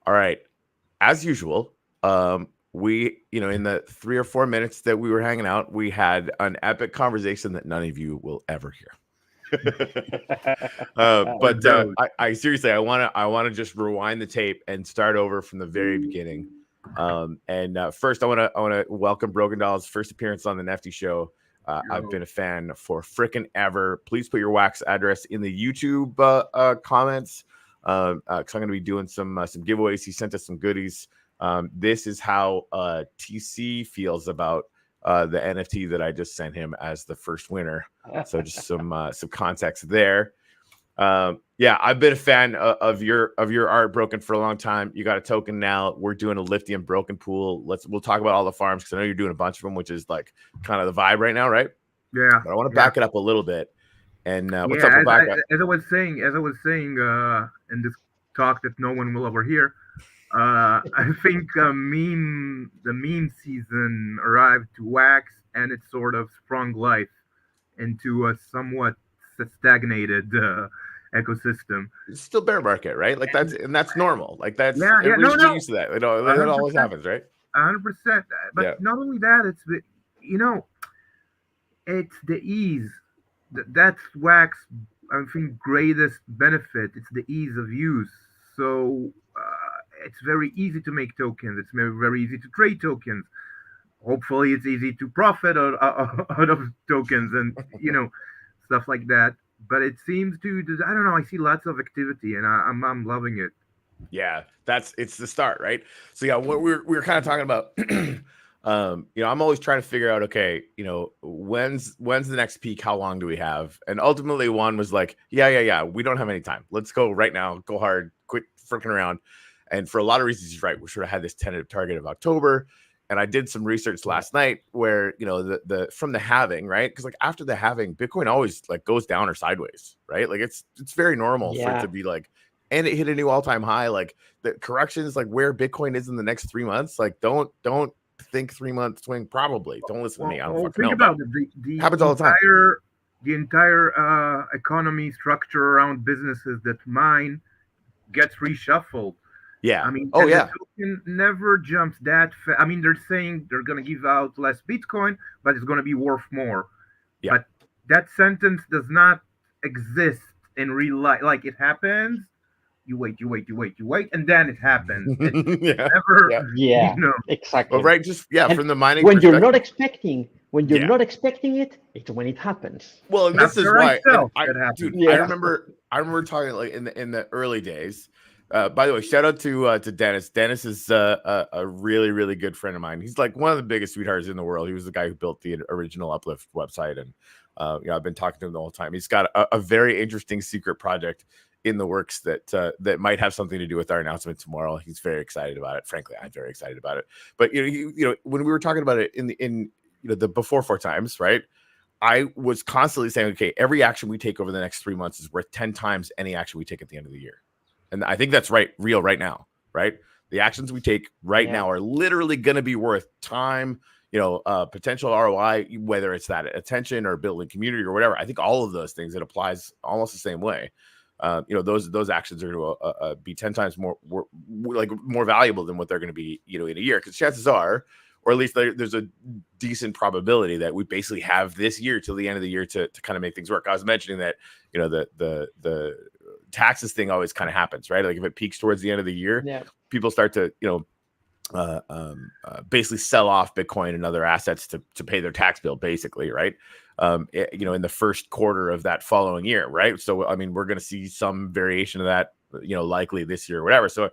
All right. As usual, we, in the 3 or 4 minutes that we were hanging out, we had an epic conversation that none of you will ever hear. But I seriously, I want to just rewind the tape and start over from the very beginning. First, I want to welcome Broken Doll's first appearance on the Nefty Show. I've been a fan for frickin' ever. Please put your wax address in the YouTube comments. Because I'm going to be doing some giveaways. He sent us some goodies. This is how TC feels about the NFT that I just sent him as the first winner. So just some context there. I've been a fan of your art, Broken, for a long time. You got a token now. We're doing a lithium broken pool. We'll talk about all the farms because I know you're doing a bunch of them, which is like kind of the vibe right now, right? Yeah. But I want to back it up a little bit. And what's up, Rebecca? As I was saying in this talk that no one will overhear, I think the meme season arrived to Wax, and it sort of sprung life into a somewhat stagnated ecosystem. It's still bear market, right? Like that's normal. Like that's no. Used to that. That always happens, right? 100%. But not only that, it's it's the ease. That's Wax, I think, greatest benefit. It's the ease of use. So it's very easy to make tokens. It's very easy to trade tokens. Hopefully, it's easy to profit out of tokens and stuff like that. But it seems to, I don't know. I see lots of activity, and I'm loving it. Yeah, it's the start, right? So what we were kind of talking about. I'm always trying to figure out, okay, when's the next peak? How long do we have? And ultimately one was like, yeah. We don't have any time. Let's go right now. Go hard. Quit freaking around. And for a lot of reasons, he's right. We should have had this tentative target of October. And I did some research last night where, the from the halving, right? Because like after the halving, Bitcoin always like goes down or sideways, right? Like it's very normal for it to be like, and it hit a new all-time high. Like the corrections, like where Bitcoin is in the next 3 months, like don't think 3 month swing. Probably don't listen to me. I don't fucking know. Think about it. The happens all the time. The entire economy structure around businesses that mine gets reshuffled. Yeah. I mean, the token never jumps that fast. I mean, they're saying they're going to give out less Bitcoin, but it's going to be worth more. Yeah. But that sentence does not exist in real life. Like it happens. You wait, and then it happens. Exactly. Well, right, just from the mining when you're not expecting it, it's when it happens. Well, and this is why I remember talking like in the early days. By the way, shout out to Dennis. Dennis is a really, really good friend of mine. He's like one of the biggest sweethearts in the world. He was the guy who built the original Uplift website, and I've been talking to him the whole time. He's got a very interesting secret project in the works that might have something to do with our announcement tomorrow. He's very excited about it. Frankly, I'm very excited about it. But when we were talking about it in the before 4 times, right? I was constantly saying, okay, every action we take over the next 3 months is worth 10 times any action we take at the end of the year. And I think that's real right now, right? The actions we take right now are literally going to be worth time, potential ROI, whether it's that attention or building community or whatever. I think all of those things, it applies almost the same way. Those actions are going to be 10 times more valuable than what they're going to be, in a year. Because chances are, or at least there's a decent probability that we basically have this year till the end of the year to kind of make things work. I was mentioning that, the taxes thing always kind of happens, right? Like if it peaks towards the end of the year, people start to, basically sell off Bitcoin and other assets to pay their tax bill, basically, right? In the first quarter of that following year, right? So, I mean, we're going to see some variation of that, likely this year or whatever. So it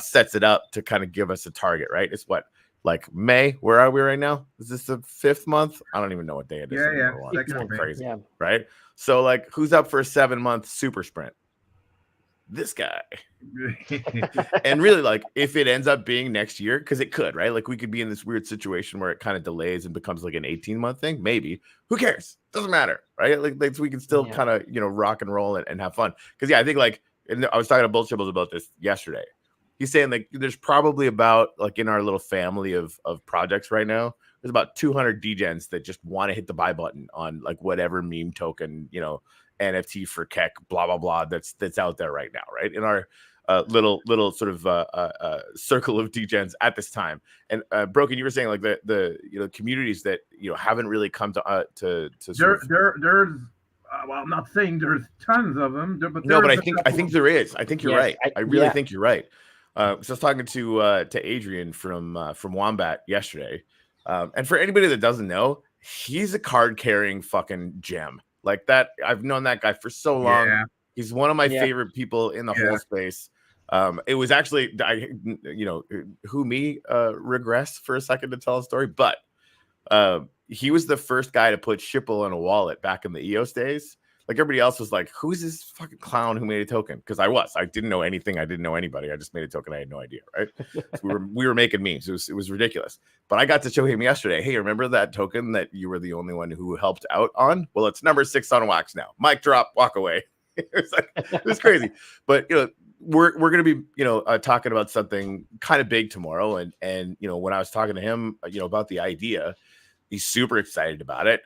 sets it up to kind of give us a target, right? It's what, like May? Where are we right now? Is this the 5th month? I don't even know what day it is. It's crazy, right? So, like, who's up for a 7-month super sprint? This guy. And really, like, if it ends up being next year, because it could, right? Like we could be in this weird situation where it kind of delays and becomes like an 18-month thing. Maybe. Who cares? Doesn't matter, right? Like we can still kind of rock and roll and have fun. Because I think I was talking to Bull Chibbles about this yesterday. He's saying like there's probably about like in our little family of projects right now, there's about 200 degens that just want to hit the buy button on like whatever meme token, NFT for Keck, blah blah blah, that's out there right now, right? In our little sort of circle of degens at this time. And Broken, you were saying like the communities that haven't really come to there's well, I'm not saying there's tons of them, but I think there is. I think you're right. I really think you're right. So I was talking to Adrian from Wombat yesterday, and for anybody that doesn't know, he's a card carrying fucking gem like that. I've known that guy for so long. Yeah. He's one of my favorite people in the whole space. It was actually regress for a second to tell a story, but he was the first guy to put Shipple in a wallet back in the EOS days. Like everybody else was like, who's this fucking clown who made a token? Because I didn't know anything. I didn't know anybody. I just made a token. I had no idea. Right. So we were making memes. It was ridiculous. But I got to show him yesterday. Hey, remember that token that you were the only one who helped out on? Well, it's number 6 on Wax now. Mic drop, walk away. It was crazy. But we're going to be talking about something kind of big tomorrow. And when I was talking to him about the idea, he's super excited about it.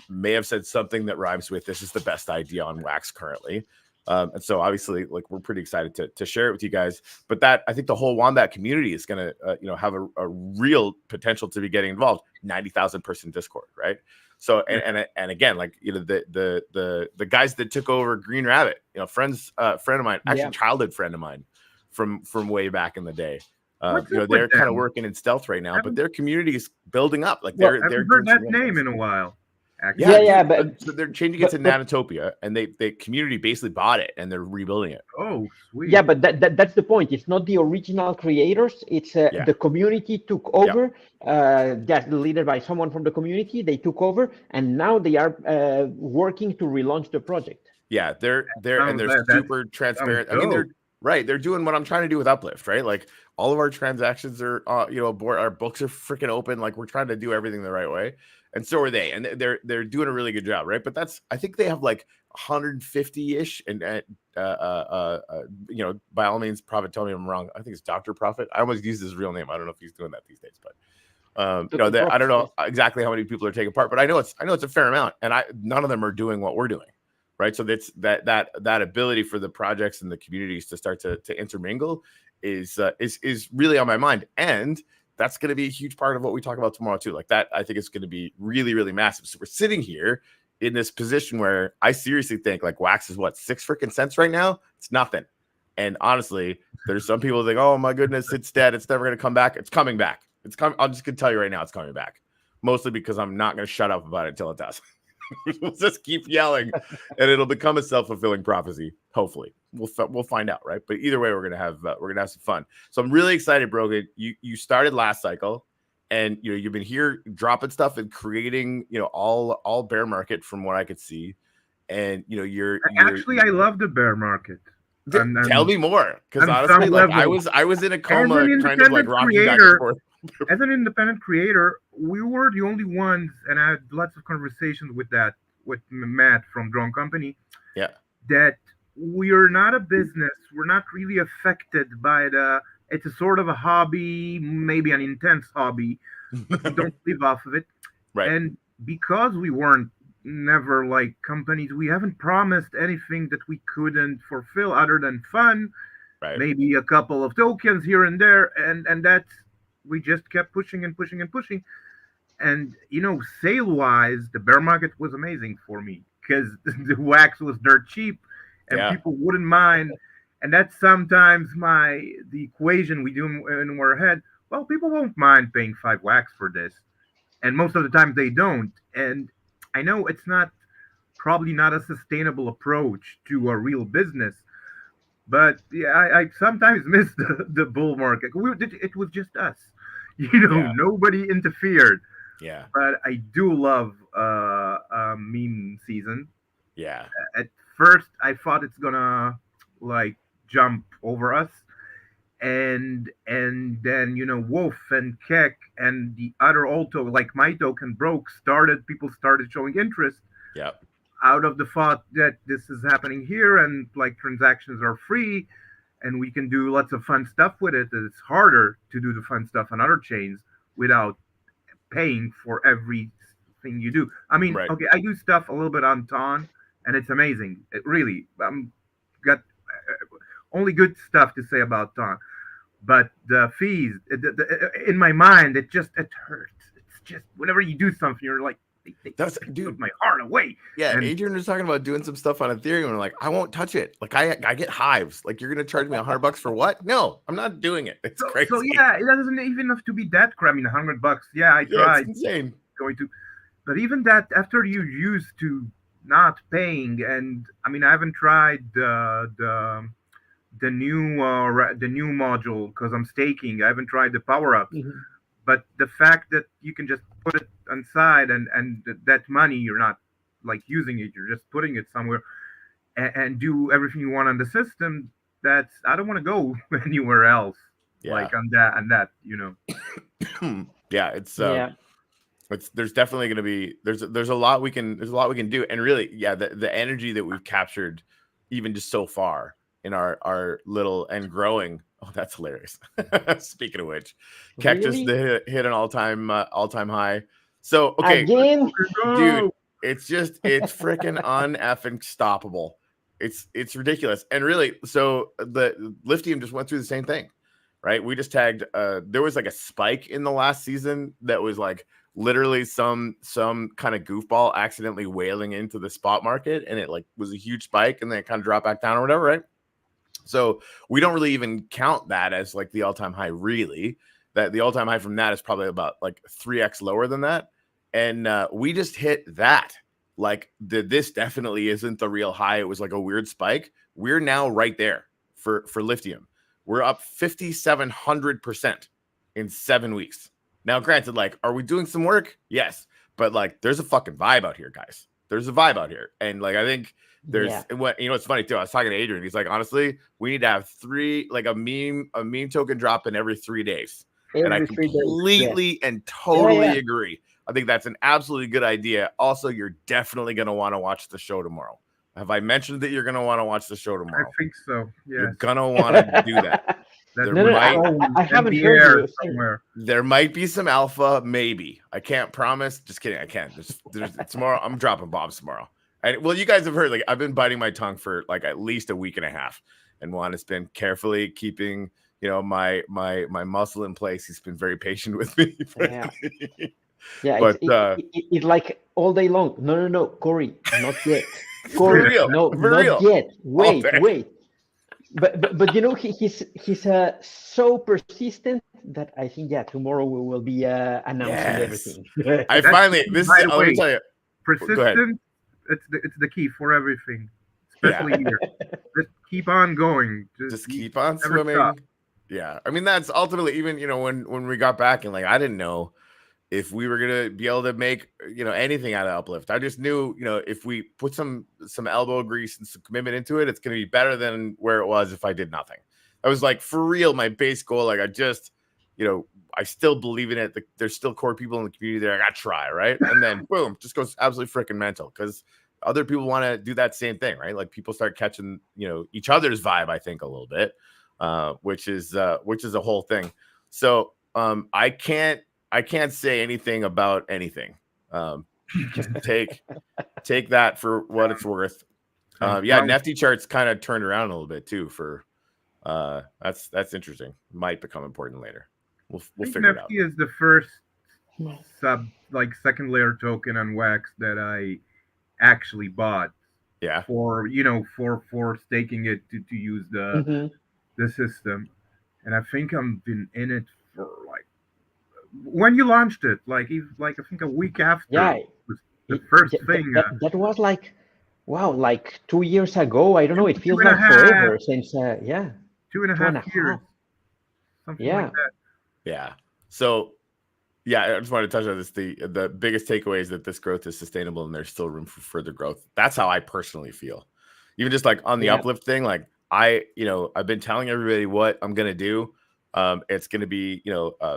May have said something that rhymes with "this is the best idea on Wax currently," and so obviously, like, we're pretty excited to share it with you guys. But that, I think, the whole Wombat community is going to have a real potential to be getting involved. 90,000 person Discord, right? So and again, like the guys that took over Green Rabbit, friend of mine, actually childhood friend of mine from way back in the day. They're kind of working in stealth right now, but their community is building up. Like they're heard that name in a while. Actually. But so they're changing it to Nanotopia, and the community basically bought it and they're rebuilding it. Oh, sweet. Yeah, but that's the point. It's not the original creators. It's the community took over. That's led by someone from the community. They took over, and now they are working to relaunch the project. Yeah, they're super transparent. I mean, they're doing what I'm trying to do with Uplift, right? Like all of our transactions are, our books are freaking open. Like we're trying to do everything the right way, and so are they. And they're doing a really good job, right? But I think they have like 150-ish, and by all means, Prophet, tell me I'm wrong. I think it's Dr. Prophet. I almost use his real name. I don't know if he's doing that these days, but I don't know exactly how many people are taking part, but I know it's a fair amount, and none of them are doing what we're doing. Right. So that's that ability for the projects and the communities to start to intermingle is really on my mind. And that's going to be a huge part of what we talk about tomorrow, too. Like that, I think it's going to be really, really massive. So we're sitting here in this position where I seriously think like Wax is what, 6 freaking cents right now? It's nothing. And honestly, there's some people think, oh, my goodness, it's dead. It's never going to come back. It's coming back. I'm just going to tell you right now, it's coming back. Mostly because I'm not going to shut up about it until it does. We'll just keep yelling, and it'll become a self-fulfilling prophecy. Hopefully, we'll find out, right? But either way, we're gonna have some fun. So I'm really excited, Brogan. You started last cycle, and you've been here dropping stuff and creating all bear market from what I could see, and you're actually I love the bear market. Tell me more, because honestly, like I was in a coma, kind of like rocking back and forth. As an independent creator, we were the only ones, and I had lots of conversations with Matt from Drone Company. Yeah, that we are not a business. We're not really affected by it's a sort of a hobby, maybe an intense hobby, but we don't live off of it. Right. And because we weren't never like companies, we haven't promised anything that we couldn't fulfill other than fun. Right. Maybe a couple of tokens here and there, and that's. We just kept pushing and pushing and pushing. And, sale-wise, the bear market was amazing for me because the wax was dirt cheap and people wouldn't mind. And that's sometimes the equation we do in our head. Well, people won't mind paying 5 wax for this. And most of the time they don't. And I know it's probably not a sustainable approach to a real business. But I sometimes miss the bull market. It was just us, Nobody interfered. Yeah. But I do love meme season. Yeah. At first, I thought it's gonna like jump over us, and then Wolf and Keck and the other Alto, like my token broke. People started showing interest. Yeah. Out of the thought that this is happening here and like transactions are free and we can do lots of fun stuff with it. It's harder to do the fun stuff on other chains without paying for everything you do. I mean, Okay, I do stuff a little bit on Ton and it's amazing. It really, only good stuff to say about Ton. But the fees, in my mind, it hurts. It's just whenever you do something, you're like, they took my heart away. Yeah, and Adrian was talking about doing some stuff on Ethereum, and I'm like, I won't touch it. Like, I get hives. Like, you're gonna charge me $100 for what? No, I'm not doing it. It's crazy. So yeah, it doesn't even have to be that crap. I mean, $100. Yeah, I tried. It's insane. But even that, after you're used to not paying, and I mean, I haven't tried the new module because I'm staking. I haven't tried the power ups. But the fact that you can just put it inside and that money, you're not like using it, you're just putting it somewhere and do everything you want on the system. That's, I don't want to go anywhere else. Like on that, Yeah, it's there's definitely going to be there's a lot we can do, and really the energy that we've captured even just so far in our little and growing. Oh, that's hilarious. Speaking of which, Keck just hit an all-time high. So okay, again, dude, it's freaking uneffing stoppable. It's ridiculous. And really, so the Liftium just went through the same thing, right? We just tagged there was like a spike in the last season that was like literally some kind of goofball accidentally whaling into the spot market, and it like was a huge spike, and then it kind of dropped back down or whatever, right? So we don't really even count that as like the all-time high, really. That the all-time high from that is probably about like 3x lower than that. And we just hit that. Like this definitely isn't the real high. It was like a weird spike. We're now right there for Lithium. We're up 5,700% in 7 weeks. Now, granted, like, are we doing some work? Yes. But like, there's a fucking vibe out here, guys. There's a vibe out here. And like, I think there's what, it's funny too. I was talking to Adrian. He's like, honestly, we need to have a meme token drop in every 3 days. And I completely and totally agree. I think that's an absolutely good idea. Also, you're definitely going to want to watch the show tomorrow. Have I mentioned that you're going to want to watch the show tomorrow? I think so. Yeah. You're going to want to do that. I haven't heard you somewhere. There might be some alpha, maybe. I can't promise. Just kidding. I can't. There's tomorrow. I'm dropping bombs tomorrow. And well, you guys have heard, like, I've been biting my tongue for like at least a week and a half. And Juan has been carefully keeping, my muscle in place. He's been very patient with me. Yeah, but it's like all day long. No, Corey, not yet. Corey, real. No, for not real. yet. Wait. But he's so persistent that I think tomorrow we will be announcing everything. I finally let me tell you, persistence. It's the key for everything, especially here. Just keep on going. Just keep on swimming. Stop. Yeah, I mean that's ultimately even when we got back and like I didn't know if we were gonna be able to make anything out of Uplift. I just knew if we put some elbow grease and some commitment into it, it's gonna be better than where it was if I did nothing. I was like, for real, my base goal. Like I just I still believe in it. There's still core people in the community there. I gotta try, right? And then boom, just goes absolutely freaking mental because other people want to do that same thing, right? Like people start catching each other's vibe. I think a little bit, which is a whole thing. So I can't say anything about anything. Just take that for what it's worth. Nefty charts kind of turned around a little bit too. For that's interesting. Might become important later. We'll figure it out. Nefty is the first second layer token on Wax that I actually bought. Yeah. For staking it to use the system, and I think I've been in it for like. When you launched it, I think a week after. Yeah, was the first thing. That was like 2 years ago. I don't know. It feels like forever since. 2.5 years. Something like that. Yeah. So, I just wanted to touch on this. The biggest takeaway is that this growth is sustainable and there's still room for further growth. That's how I personally feel. Even just like on the Uplift thing, like I've been telling everybody what I'm gonna do. It's going to be,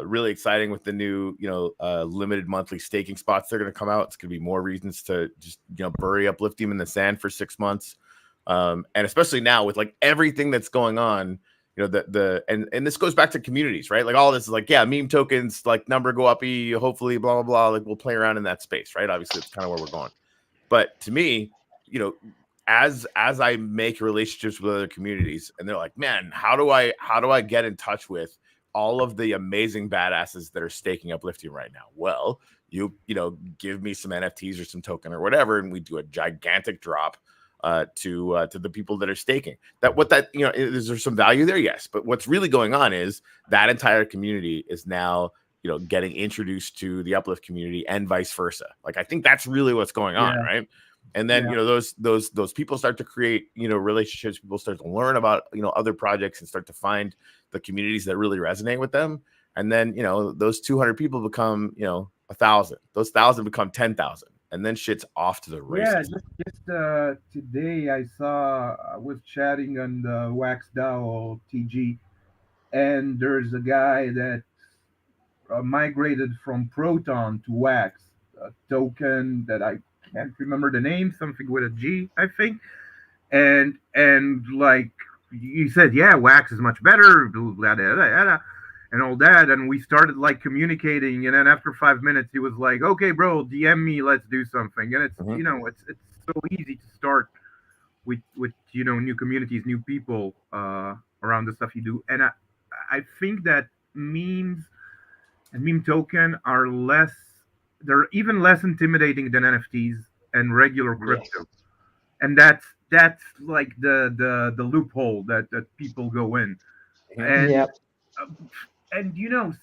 really exciting with the new, limited monthly staking spots that are going to come out. It's going to be more reasons to just, bury Uplift in the sand for 6 months. And especially now with like everything that's going on, and this goes back to communities, right? Like all this is like, meme tokens, like number go up, hopefully, blah, blah, blah. Like we'll play around in that space, right? Obviously it's kind of where we're going. But to me, as I make relationships with other communities, and they're like, man, how do I get in touch with all of the amazing badasses that are staking uplifting right now? Well, you give me some NFTs or some token or whatever, and we do a gigantic drop to the people that are staking. Is there some value there? Yes, but what's really going on is that entire community is now getting introduced to the uplift community and vice versa. Like, I think that's really what's going on, right? And then those people start to create relationships. People start to learn about other projects and start to find the communities that really resonate with them. And then those 200 people become 1,000. Those 1,000 become 10,000. And then shit's off to the races. Yeah, just today I was chatting on the Wax DAO TG, and there's a guy that migrated from Proton to Wax, a token that I can't remember the name, something with a G, I think. And like you said, yeah, Wax is much better, blah, blah, blah, blah, blah, and all that. And we started like communicating, and then after 5 minutes, he was like, "Okay, bro, DM me, let's do something." And it's it's so easy to start with new communities, new people around the stuff you do. And I think that memes and meme token are they're even less intimidating than NFTs and regular crypto. Yes. And that's like the loophole that people go in. And and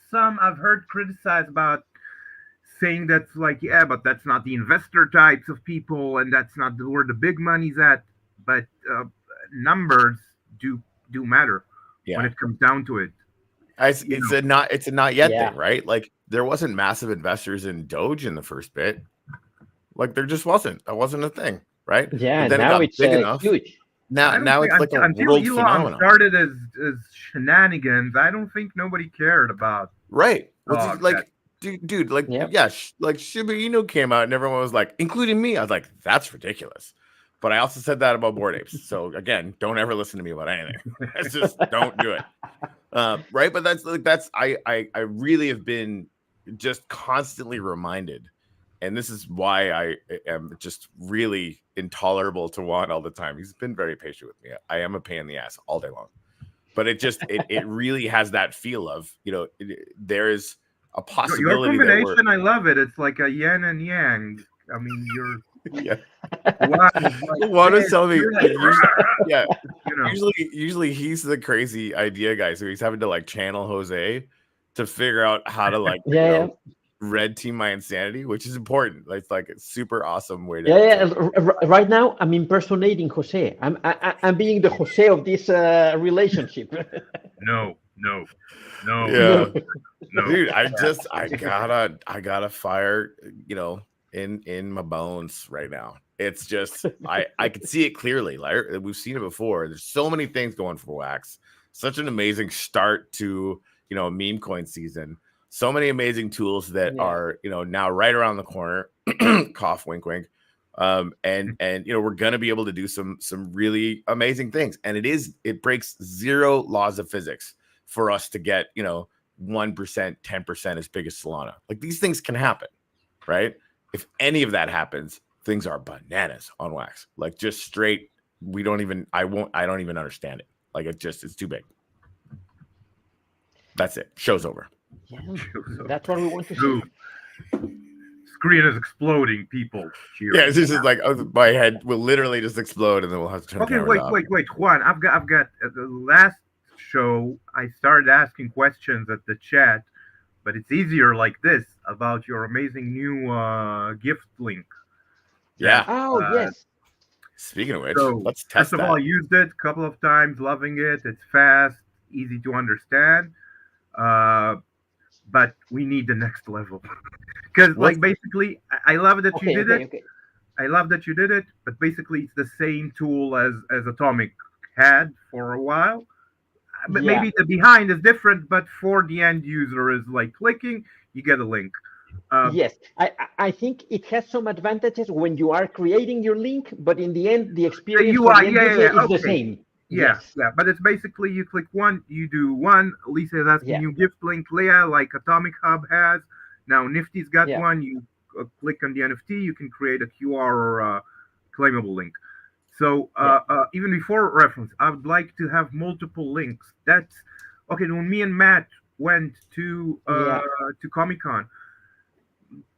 some I've heard criticized about saying that's like, yeah, but that's not the investor types of people, and that's not where the big money's at. But numbers do matter when it comes down to it. It's a not yet thing, right? Like, there wasn't massive investors in Doge in the first bit. Like, there just wasn't. That wasn't a thing, right? Yeah, but then now it's big enough. Huge. Now it's like a world phenomenon. Started as shenanigans. I don't think nobody cared about. Right. Dude, like, like Shiba Inu came out and everyone was like, including me. I was like, that's ridiculous. But I also said that about Bored Apes. So again, don't ever listen to me about anything. It's just don't do it. Right. But I really have been just constantly reminded. And this is why I am just really intolerable to Juan all the time. He's been very patient with me. I am a pain in the ass all day long. But it really has that feel of, there is a possibility. Your combination, I love it. It's like a yin and yang. I mean, you're. Yeah. Juan was telling me, usually he's the crazy idea guy. So he's having to like channel Jose to figure out how to like red team my insanity, which is important. It's like a super awesome way to Right now I'm impersonating Jose. I'm being the Jose of this relationship. No. Yeah. No. Dude, I gotta fire, in my bones right now. It's just I can see it clearly. Like, we've seen it before. There's so many things going for Wax. Such an amazing start to meme coin season. So many amazing tools that are now right around the corner. Cough, wink, wink. And we're gonna be able to do some really amazing things. And it breaks zero laws of physics for us to get 1%, 10% as big as Solana. Like, these things can happen, right? If any of that happens, things are bananas on Wax. Like, just straight. I don't even understand it. Like, it's too big. That's it. Show's over. Yeah, that's what we want to see. Screen is exploding, people. Cheers. Yeah, it's just like my head will literally just explode, and then we'll have to turn the camera off. Wait, Juan. I've got the last show. I started asking questions at the chat, but it's easier like this about your amazing new gift link. Yeah. Yes. Speaking of which, let's test that. First of all, I used it a couple of times, loving it. It's fast, easy to understand. But we need the next level. Because, basically, I love that you did it. Okay. I love that you did it, but basically it's the same tool as Atomic had for a while. But maybe the behind is different, but for the end user is like clicking, you get a link. Yes, I think it has some advantages when you are creating your link, but in the end, the experience for the end user is the same. Yeah, but it's basically you click one, you do one. Lisa is asking you gift link, Leah, like Atomic Hub has. Now Nifty's got one. You click on the NFT, you can create a QR or a claimable link. So even before reference, I would like to have multiple links. That's okay. When me and Matt went to Comic-Con,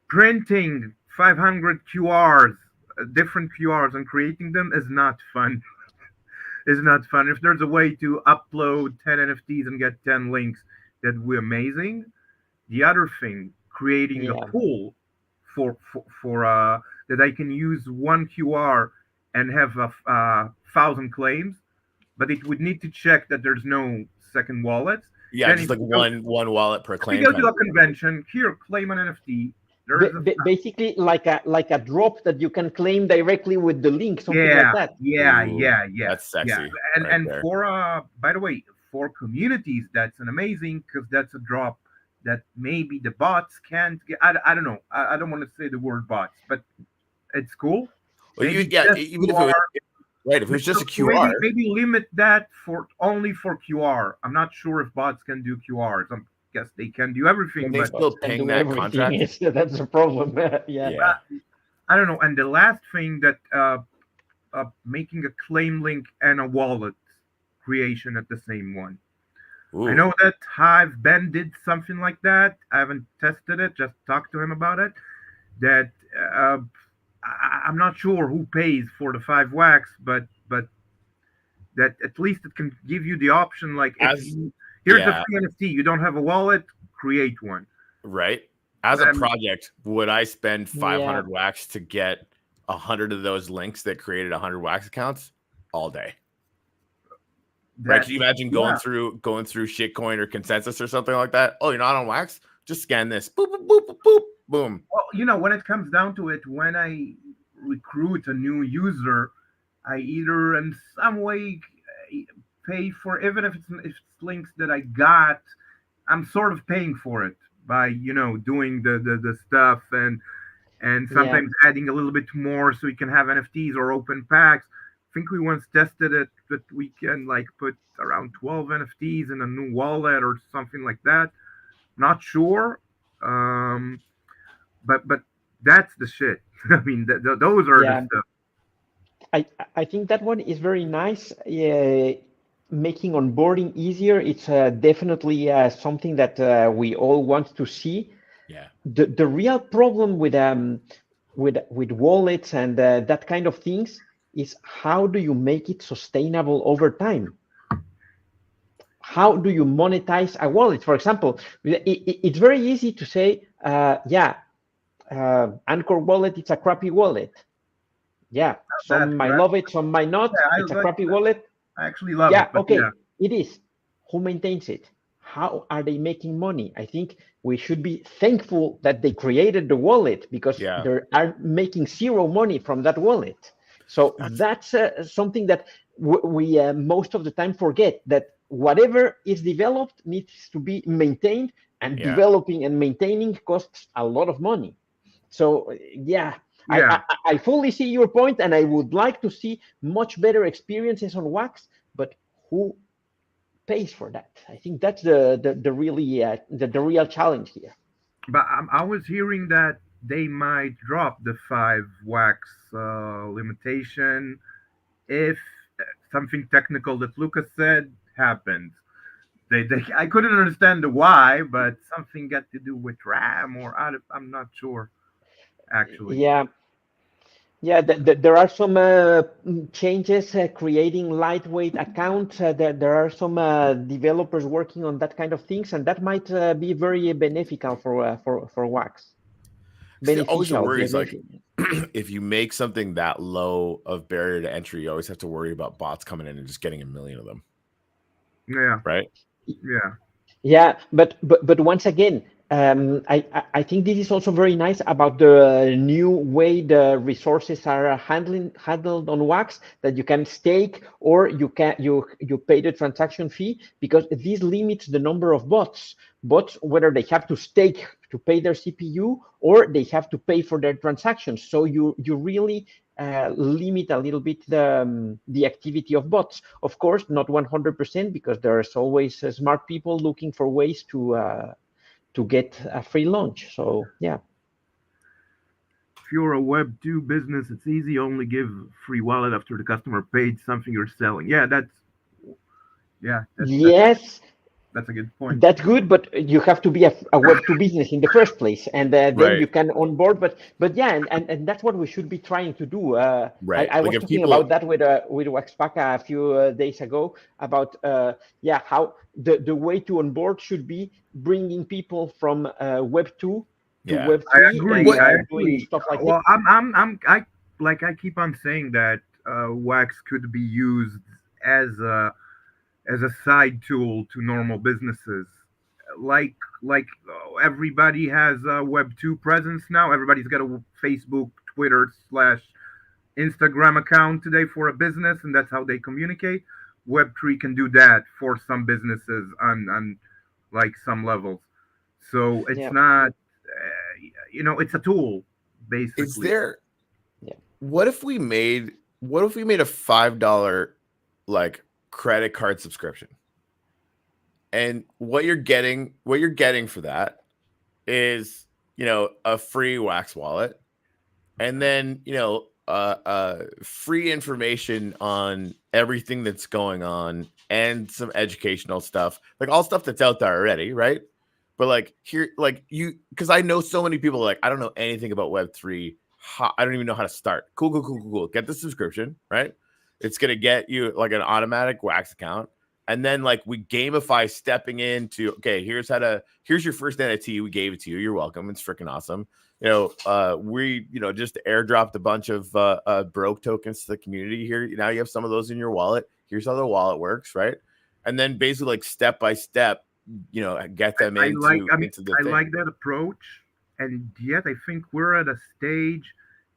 printing 500 QRs, different QRs, and creating them is not fun. Is not fun. If there's a way to upload 10 NFTs and get 10 links, that would be amazing. The other thing, creating a pool for that I can use one QR and have 1,000 claims, but it would need to check that there's no second wallets. Yeah, then just like one wallet per claim. You go to a convention, here, claim an NFT. Basically, like a drop that you can claim directly with the link, something like that. Yeah. That's sexy. Yeah. And for by the way, for communities, that's an amazing, because that's a drop that maybe the bots can't get. I don't know. I don't want to say the word bots, but it's cool. Well, even if it was just a QR, maybe limit that for only for QR. I'm not sure if bots can do QRs. I guess they can do everything, but they still paying that contract. That's a problem. Yeah. I don't know. And the last thing that making a claim link and a wallet creation at the same one. Ooh. I know that Ben did something like that. I haven't tested it, just talked to him about it. That I'm not sure who pays for the 5 wax, but that at least it can give you the option, like, here's the free NFT, you don't have a wallet, create one. Right. As a project, would I spend 500 wax to get 100 of those links that created 100 wax accounts all day? Right? Can you imagine going through shitcoin or consensus or something like that? Oh, you're not on wax? Just scan this. Boop, boop, boop, boop, boop. Boom. Well, when it comes down to it, when I recruit a new user, I either in some way pay for, even if it's links that I got, I'm sort of paying for it by doing the stuff and sometimes adding a little bit more so we can have NFTs or open packs. I think we once tested it that we can put around 12 NFTs in a new wallet or something like that. Not sure. But that's the shit. I mean, those are the stuff. I think that one is very nice. Making onboarding easier. It's definitely something that we all want to see. Yeah. The real problem with wallets and that kind of things is, how do you make it sustainable over time? How do you monetize a wallet? For example, it's very easy to say, Anchor wallet, it's a crappy wallet. Yeah, some might love it, some might not. It's a crappy wallet. I actually love it. Okay, it is. Who maintains it? How are they making money? I think we should be thankful that they created the wallet, because they are making zero money from that wallet. So that's something that we most of the time forget, that whatever is developed needs to be maintained, and developing and maintaining costs a lot of money. So I fully see your point, and I would like to see much better experiences on Wax, but who pays for that? I think that's the real challenge here. But I was hearing that they might drop the 5 wax limitation if something technical that Lucas said happens. I couldn't understand the why, but something got to do with RAM or I'm not sure. Actually, there are some changes, creating lightweight accounts. There are some developers working on that kind of things, and that might be very beneficial for Wax. Always a worry is if you make something that low of barrier to entry, you always have to worry about bots coming in and just getting a million of them. Yeah. Right. Yeah, but once again, I think this is also very nice about the new way the resources are handled on Wax, that you can stake or you pay the transaction fee, because this limits the number of bots, whether they have to stake to pay their CPU or they have to pay for their transactions. So you really limit a little bit the activity of bots. Of course, not 100%, because there's always smart people looking for ways to get a free launch. So you're a Web 2 business, it's easy. Only give free wallet after the customer paid something you're selling. Yes, that's a good point. that's good, but you have to be a Web2 business in the first place, and then you can onboard. But yeah, and that's what we should be trying to do. I Like was talking about that with Waxpaca a few days ago about how the way to onboard should be bringing people from Web2 to Web3. I agree. Doing stuff like well, I keep on saying that Wax could be used as a side tool to normal businesses. Everybody has a Web2 presence now. Everybody's got a Facebook, Twitter / Instagram account today for a business, and that's how they communicate. Web3 can do that for some businesses on like some levels. So it's not, it's a tool basically. Is there? Yeah. What if we made a $5 like credit card subscription, and what you're getting for that is a free Wax wallet, and then free information on everything that's going on and some educational stuff, like all stuff that's out there already, right? But like here, like because I know so many people like I don't know anything about Web3. I don't even know how to start. Cool. Get the subscription, right? It's gonna get you like an automatic Wax account, and then like we gamify stepping into here's your first NFT. We gave it to you. You're welcome. It's freaking awesome. We just airdropped a bunch of broke tokens to the community here. Now you have some of those in your wallet. Here's how the wallet works, right? And then basically like step by step, get them into the thing. I like that approach, and yet I think we're at a stage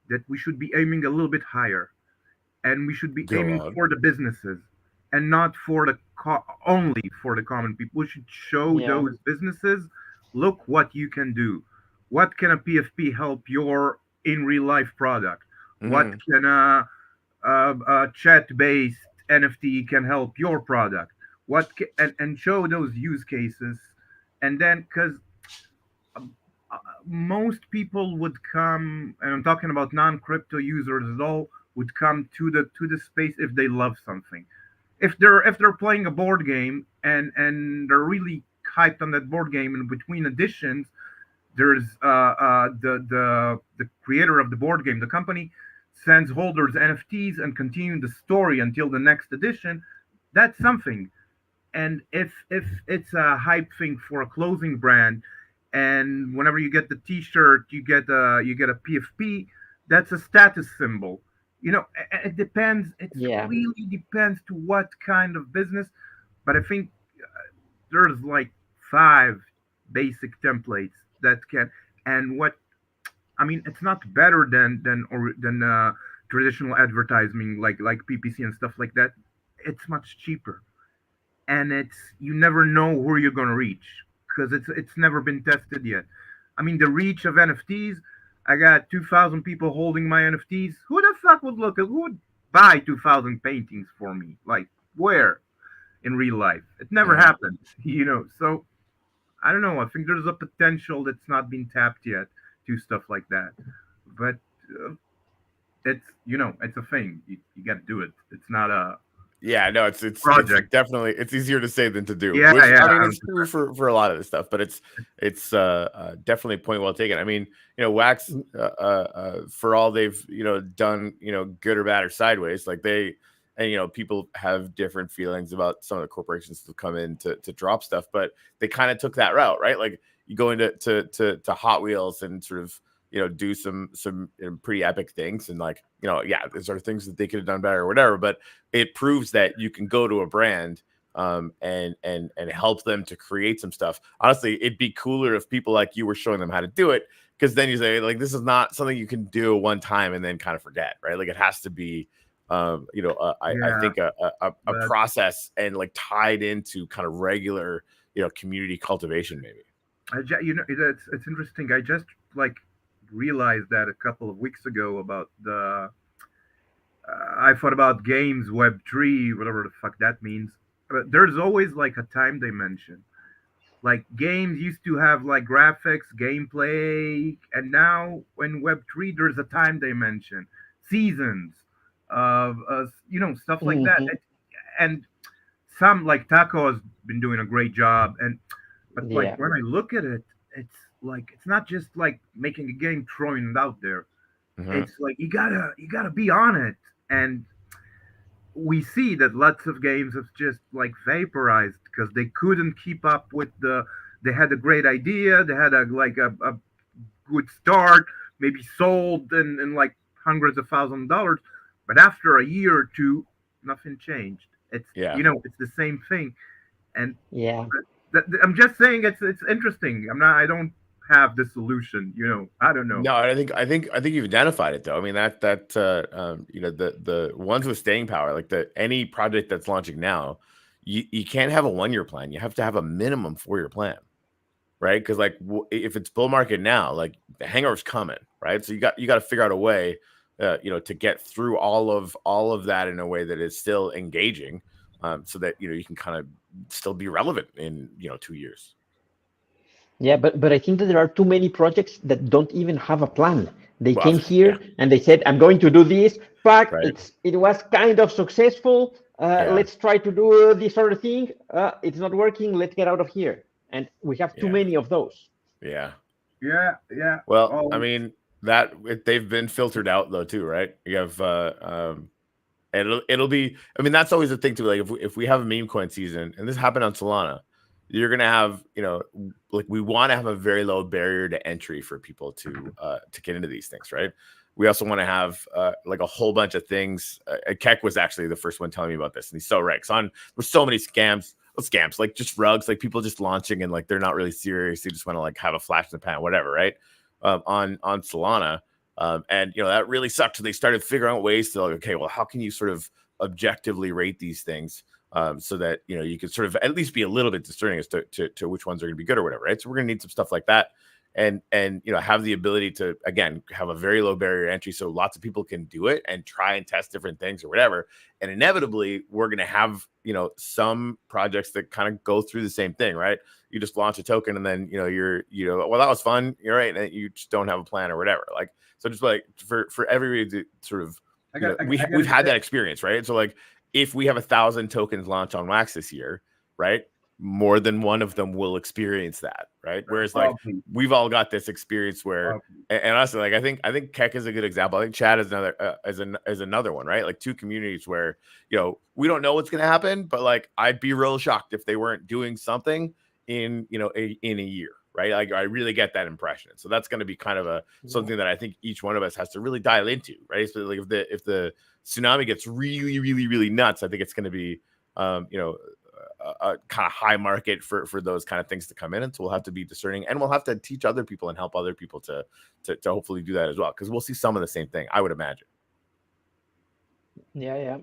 that we should be aiming a little bit higher. And we should be aiming for the businesses and not for only for the common people. We should show those businesses, look what you can do. What can a PFP help your in real life product? Mm-hmm. What can a chat-based NFT can help your product? And show those use cases. And then because most people would come, and I'm talking about non-crypto users at all, would come to the space if they love something. If they're playing a board game and they're really hyped on that board game, and between editions, there's the creator of the board game, the company sends holders NFTs and continue the story until the next edition. That's something. And if it's a hype thing for a clothing brand, and whenever you get the T-shirt, you get a PFP, that's a status symbol. It depends. It really depends to what kind of business. But I think there's like 5 basic templates that can. And it's not better than traditional advertising like PPC and stuff like that. It's much cheaper, and you never know who you're gonna reach because it's never been tested yet. The reach of NFTs. I got 2,000 people holding my NFTs. Who the fuck who would buy 2,000 paintings for me? Like where in real life? It never happened, So I don't know. I think there's a potential that's not been tapped yet to stuff like that. But it's a thing. You got to do it. It's not a it's project. It's easier to say than to do. Yeah, it's true for a lot of this stuff, but it's definitely a point well taken. Wax, for all they've done, good or bad or sideways, like people have different feelings about some of the corporations that come in to drop stuff, but they kind of took that route, right? Like you go into to Hot Wheels and sort of do some pretty epic things, and these are things that they could have done better or whatever, but it proves that you can go to a brand and help them to create some stuff. Honestly, it'd be cooler if people like you were showing them how to do it, because then you say like this is not something you can do one time and then kind of forget, right? Like it has to be I think a process and like tied into kind of regular community cultivation maybe. It's interesting. I just realized that a couple of weeks ago about I thought about games, Web3, whatever the fuck that means. But there's always like a time dimension. Like games used to have like graphics, gameplay, and now in Web3 there's a time dimension, seasons of stuff like that. And some like Taco has been doing a great job, but like Yeah. when I look at it, it's like it's not just like making a game, throwing it out there. It's like you gotta be on it, and we see that lots of games have just like vaporized because they couldn't keep up with they had a great idea, they had a good start, maybe sold in like hundreds of $1,000s, but after a year or two nothing changed. It's it's the same thing. And Yeah. I'm just saying it's interesting. I don't have the solution, I don't know. No, I think you've identified it though. I mean the ones with staying power, like any project that's launching now, you can't have a 1-year plan. You have to have a minimum 4-year plan, right? Because like if it's bull market now, like the hangover's coming, right? So you got to figure out a way, to get through all of that in a way that is still engaging, so that you can kind of still be relevant in 2 years. Yeah, but I think that there are too many projects that don't even have a plan. They came here and they said, "I'm going to do this," but it was kind of successful. Let's try to do this other thing. It's not working. Let's get out of here. And we have too many of those. Yeah. Well, I mean they've been filtered out though too, right? You have it'll be. I mean that's always the thing too. Like if we have a meme coin season, and this happened on Solana, you're gonna have like we want to have a very low barrier to entry for people to get into these things, right? We also want to have like a whole bunch of things. Keck was actually the first one telling me about this, and he's so right. There's so many scams, like just rugs, like people just launching and like they're not really serious. They just want to like have a flash in the pan, whatever, right? On Solana, and that really sucked. So they started figuring out ways to like, okay, well, how can you sort of objectively rate these things? So that you can sort of at least be a little bit discerning as to which ones are going to be good or whatever, right? So we're going to need some stuff like that, and have the ability to again have a very low barrier entry, so lots of people can do it and try and test different things or whatever. And inevitably, we're going to have some projects that kind of go through the same thing, right? You just launch a token and then you're well, that was fun, you're right, and you just don't have a plan or whatever. Like so, just like for everybody to sort of we've had that experience, right? So like, if we have 1,000 tokens launch on Wax this year, right? More than one of them will experience that, right? Whereas like we've all got this experience where, and honestly, like I think Keck is a good example. I think Chad is another one, right? Like two communities where we don't know what's going to happen, but like I'd be real shocked if they weren't doing something in in a year, right? Like I really get that impression. So that's going to be kind of something that I think each one of us has to really dial into, right? So like if the tsunami gets really, really, really nuts, I think it's going to be, a kind of high market for those kind of things to come in. And so we'll have to be discerning, and we'll have to teach other people and help other people to hopefully do that as well. Because we'll see some of the same thing, I would imagine. Yeah,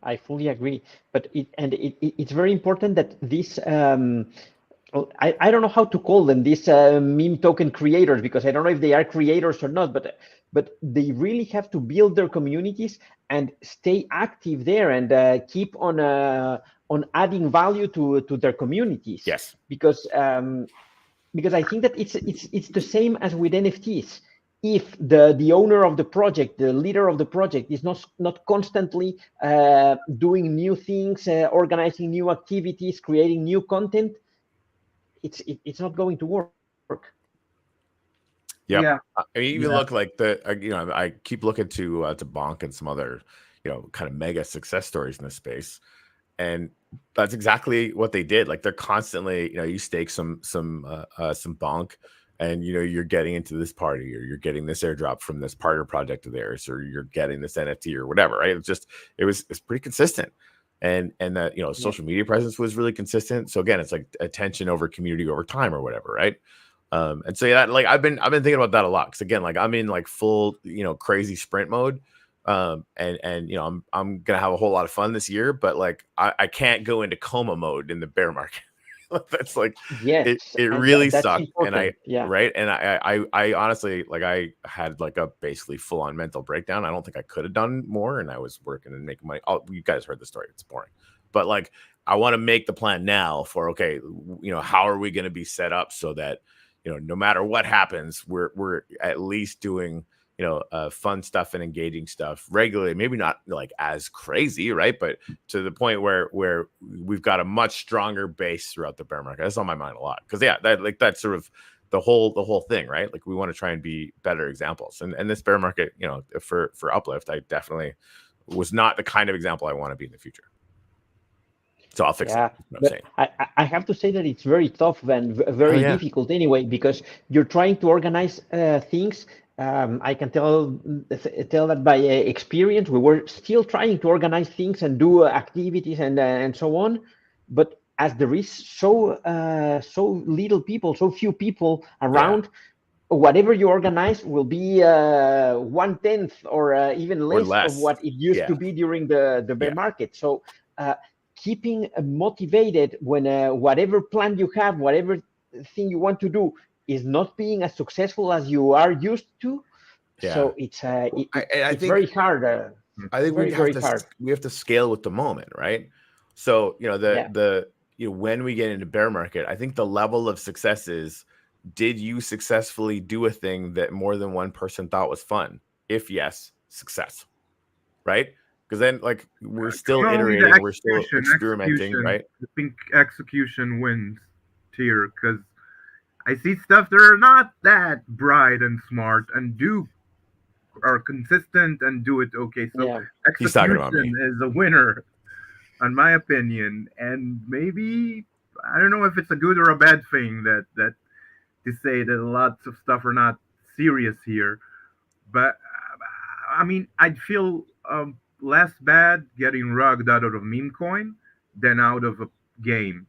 I fully agree. But it's very important that this, I don't know how to call them, these meme token creators, because I don't know if they are creators or not, but they really have to build their communities and stay active there and keep on adding value to their communities. Yes, because I think that it's the same as with NFTs. If the owner of the project, the leader of the project, is not constantly doing new things, organizing new activities, creating new content, it's not going to work. Yeah. I mean, even look like I keep looking to Bonk and some other kind of mega success stories in this space, and that's exactly what they did. Like they're constantly you stake some Bonk, and you're getting into this party, or you're getting this airdrop from this partner project of theirs, or you're getting this NFT or whatever, right? It's pretty consistent. And that social media presence was really consistent. So again, it's like attention over community over time or whatever, right? And so like I've been thinking about that a lot, because again, like I'm in like full crazy sprint mode, and I'm gonna have a whole lot of fun this year, but like I can't go into coma mode in the bear market. That's like it really sucked. And right, and I honestly, like I had like a basically full on mental breakdown. I don't think I could have done more, and I was working and making money. You guys heard the story, it's boring, but like I want to make the plan now for, okay, you know, how are we going to be set up so that, you know, no matter what happens, we're at least doing, you know, fun stuff and engaging stuff regularly. Maybe not like as crazy, right? But to the point where we've got a much stronger base throughout the bear market. That's on my mind a lot, because that's sort of the whole thing, right? Like we want to try and be better examples. And this bear market, you know, for Uplift, I definitely was not the kind of example I want to be in the future. So I'll fix it. But I have to say that it's very tough and very difficult anyway, because you're trying to organize things. I can tell that by experience. We were still trying to organize things and do activities and so on, but as there is so little people, so few people around, whatever you organize will be 1/10 or even less of what it used to be during the bear market. So keeping motivated when whatever plan you have, whatever thing you want to do, is not being as successful as you are used to. So it's it's very hard. I think we have to scale with the moment, right? So, you know, when we get into bear market, I think the level of success is, did you successfully do a thing that more than one person thought was fun? If yes, success, right? Because then, like, we're still iterating, we're still experimenting, right? I think execution wins here, because I see stuff that are not that bright and smart and are consistent and do it okay. So execution is a winner, in my opinion. And maybe, I don't know if it's a good or a bad thing that to say that lots of stuff are not serious here. But I mean, I'd feel less bad getting rugged out of a meme coin than out of a game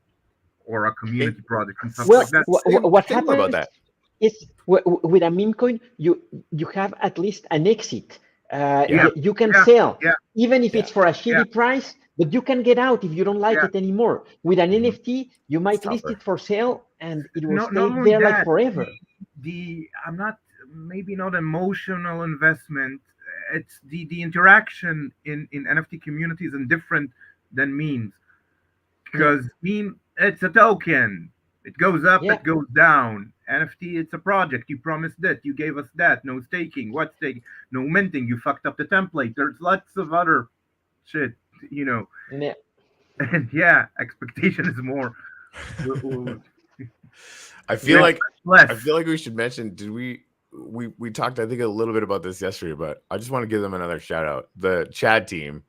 or a community project and stuff like that. What happens is, with a meme coin, you have at least an exit. You can sell, even if it's for a shitty price, but you can get out if you don't like it anymore. With an NFT, you might list it for sale and it will stay there like forever. I'm not, maybe not emotional investment. It's the interaction in NFT communities is different than memes, because meme, it's a token. It goes up, it goes down. NFT, it's a project. You promised that. You gave us that. No staking. What staking? No minting. You fucked up the template. There's lots of other shit, you know. Yeah. And expectation is more. I feel like we should mention, did we talked, I think, a little bit about this yesterday, but I just want to give them another shout out. The Chad team,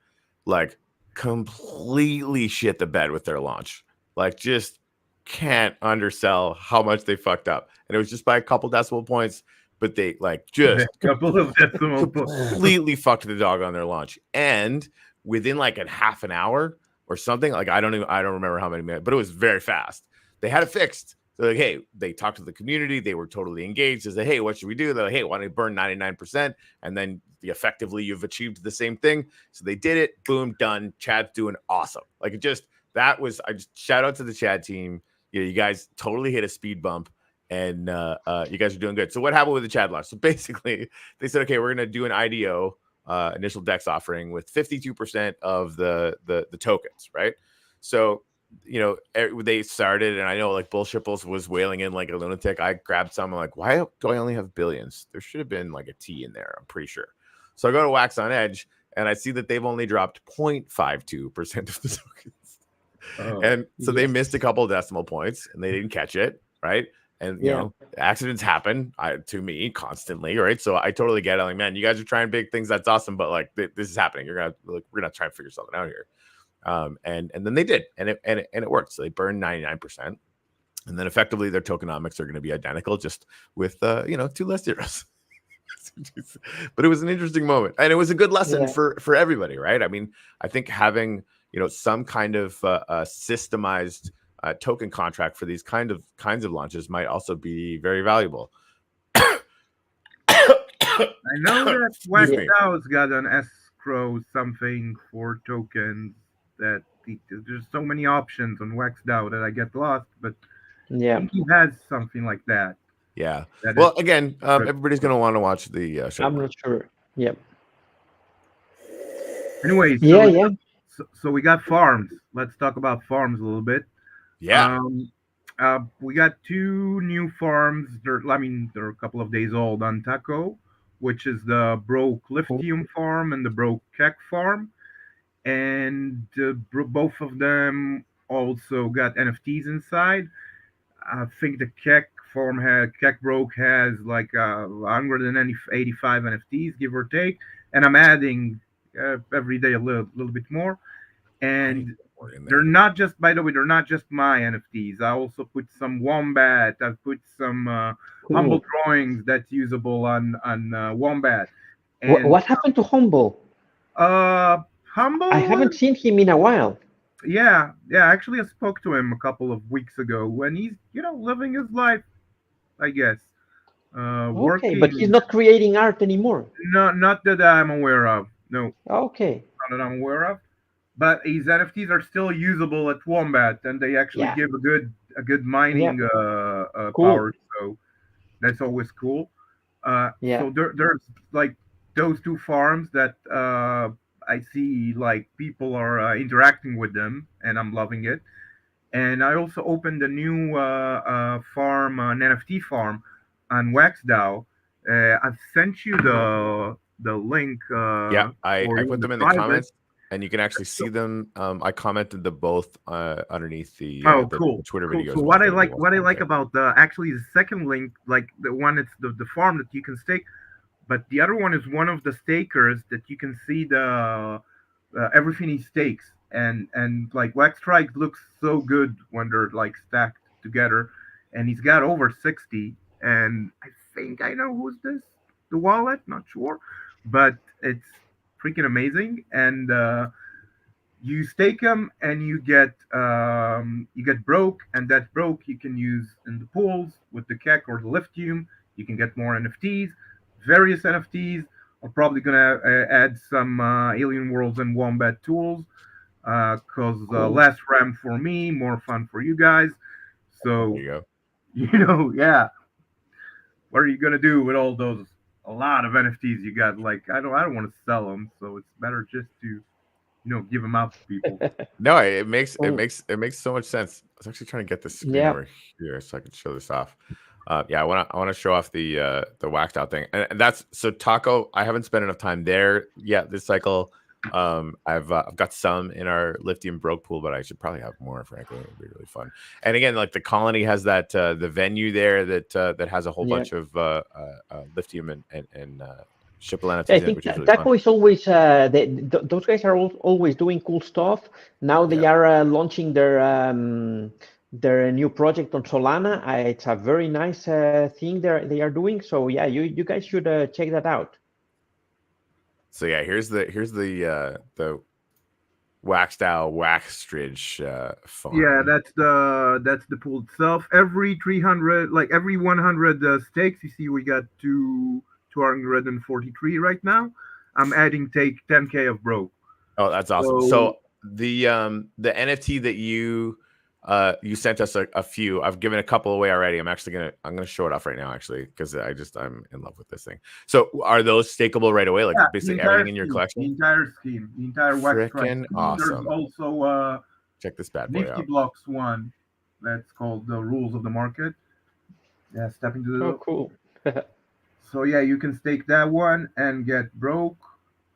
like, completely shit the bed with their launch. Like, just can't undersell how much they fucked up. And it was just by a couple decimal points, but they just completely fucked the dog on their launch. And within like a half an hour or something, like I don't remember how many minutes, but it was very fast. They had it fixed. They're like, hey, they talked to the community. They were totally engaged. They said, hey, what should we do? They're like, hey, why don't you burn 99%? And then effectively you've achieved the same thing. So they did it. Boom, done. Chad's doing awesome. Like, I just shout out to the Chad team. You guys totally hit a speed bump, and you guys are doing good. So what happened with the Chad launch? So basically they said, okay, we're going to do an IDO, initial DEX offering, with 52% of the tokens, right? So, you know, they started, and I know like Bullshipples was wailing in like a lunatic. I grabbed some. I'm like, why do I only have billions? There should have been like a T in there, I'm pretty sure. So I go to Wax on Edge, and I see that they've only dropped 0.52% of the tokens. And so they missed a couple of decimal points, and they didn't catch it, right? And you know, accidents happen to me constantly, right? So I totally get it. I'm like, man, you guys are trying big things. That's awesome, but like this is happening. We're gonna try and figure something out here. And then they did, and it worked. So they burned 99%, and then effectively their tokenomics are going to be identical, just with 2 less zeros. But it was an interesting moment, and it was a good lesson for everybody, right? I mean, I think having some kind of systemized token contract for these kinds of launches might also be very valuable. I know that Wax DAO's got an escrow something for tokens. That there's so many options on Wax DAO that I get lost, but I think he has something like that. Yeah. Well, again, everybody's going to want to watch the show. I'm not sure. Yep. Anyway, So we got farms. Let's talk about farms a little bit. Yeah. We got two new farms. They're a couple of days old on Taco, which is the Broke Lithium farm and the Broke Keck farm. And both of them also got NFTs inside. I think the Keck Broke has like 185 NFTs, give or take, and I'm adding every day a little bit more. And they're not just, by the way, they're not just my NFTs. I also put some Wombat. I've put some Humble drawings that's usable on Wombat. And what happened to Humble? Humble. I haven't seen him in a while. Yeah. Actually, I spoke to him a couple of weeks ago when he's, living his life, I guess. Okay, but he's not creating art anymore. No, not that I'm aware of. No. Okay. Not that I'm aware of. But his NFTs are still usable at Wombat, and they actually give a good mining power. So that's always cool. So there's like those two farms that I see like people are interacting with them, and I'm loving it. And I also opened a new farm, an NFT farm on WaxDAO. I've sent you the link. I put them in the comments. And you can actually see them. I commented them both underneath the Twitter videos. So what I like about actually the second link, like the one, it's the farm that you can stake, but the other one is one of the stakers that you can see the everything he stakes, and like Wax Strike looks so good when they're like stacked together, and he's got over 60, and I think I know who's this, the wallet, not sure, but it's freaking amazing. And you stake them and you get broke, and that broke you can use in the pools with the Keck or the Lithium. You can get more NFTs, various NFTs. I'm probably gonna add some Alien Worlds and Wombat tools because less RAM for me, more fun for you guys. So there you go. What are you gonna do with all those? A lot of NFTs you got. Like I don't want to sell them, so it's better just to give them out to people. No, it makes so much sense. I was actually trying to get this screen over here so I can show this off. I want to show off the waxed out thing, and that's so Taco. I haven't spent enough time there yet this cycle. I've got some in our Lithium Broke pool, but I should probably have more. Frankly, it would be really fun. And again, like the colony has that the venue there that has a whole bunch of Lithium and Shipple NFTs. I think Taco is always those guys are always doing cool stuff. Now they are launching their new project on Solana. It's a very nice thing they are doing. So yeah, you guys should check that out. So yeah, here's the waxed out Waxstridge farm. Yeah, that's the pool itself. Every 300, like every 100 stakes, you see we got 243 right now. I'm adding 10K of broke. Oh, that's awesome. So the NFT that you sent us a few. I've given a couple away already. I'm gonna show it off right now, actually, because I'm in love with this thing. So are those stakeable right away? Like basically everything in your collection? The entire scheme, the entire wax. Freaking awesome. There's also check this bad boy Nifty out. Blocks one that's called the Rules of the Market. Yeah, step into the cool. So yeah, you can stake that one and get broke,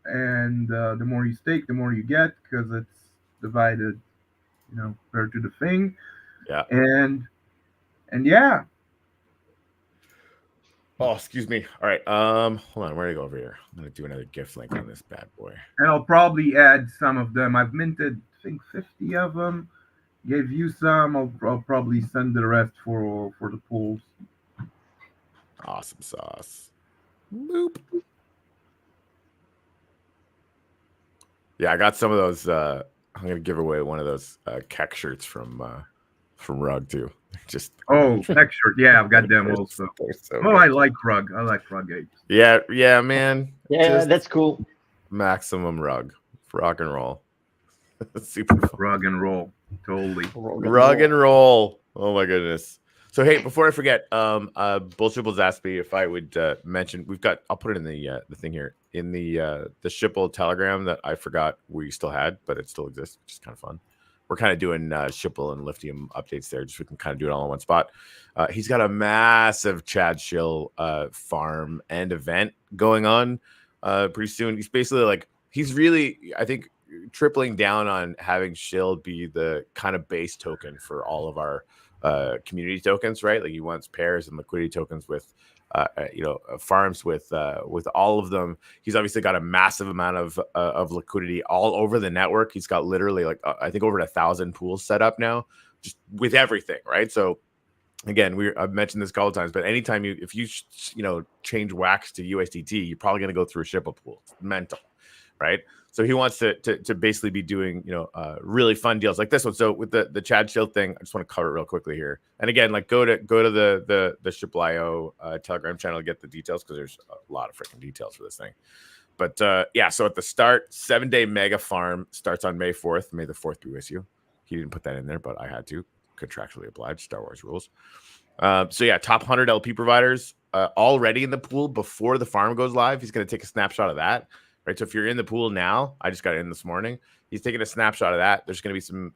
and the more you stake, the more you get, because it's divided, compared to the thing. Yeah. And yeah. Oh, excuse me. All right. Hold on. Where do I go over here? I'm gonna do another gift link on this bad boy. And I'll probably add some of them. I've minted, I think, 50 of them. Gave you some. I'll probably send the rest for the pools. Awesome sauce. Boop. Yeah, I got some of those. I'm gonna give away one of those Keck shirts from Rug too. Keck shirt. Yeah, I've got them also. So I like Rug. I like Rug 8. Yeah, man. Yeah, that's cool. Maximum Rug. Rock and roll. Super fun. Rug and roll. Totally. Rug and roll. Oh my goodness. So hey, before I forget, Bullshibbles asked me if I would mention. I'll put it in the thing here in the Shipple Telegram that I forgot we still had, but it still exists, which is kind of fun. We're kind of doing Shipple and Lithium updates there, just so we can kind of do it all in one spot. He's got a massive Chad Shill farm and event going on pretty soon. He's basically like he's really, I think, tripling down on having Shill be the kind of base token for all of our community tokens, right? Like he wants pairs and liquidity tokens with farms with all of them. He's obviously got a massive amount of liquidity all over the network. He's got literally like I think over 1,000 pools set up now, just with everything, right? So again, I've mentioned this a couple of times, but anytime if you change wax to USDT, you're probably going to go through a Shipple pool. It's mental, right? So he wants to basically be doing really fun deals like this one. So with the Chad Shill thing, I just want to cover it real quickly here. And again, like go to the Shipple.io Telegram channel to get the details, because there's a lot of freaking details for this thing. But so at the start, 7-day mega farm starts on May 4th. May the 4th be with you. He didn't put that in there, but I had to, contractually obliged, Star Wars rules. Top 100 LP providers already in the pool before the farm goes live. He's going to take a snapshot of that. Right, so if you're in the pool now, I just got in this morning. He's taking a snapshot of that. There's going to be some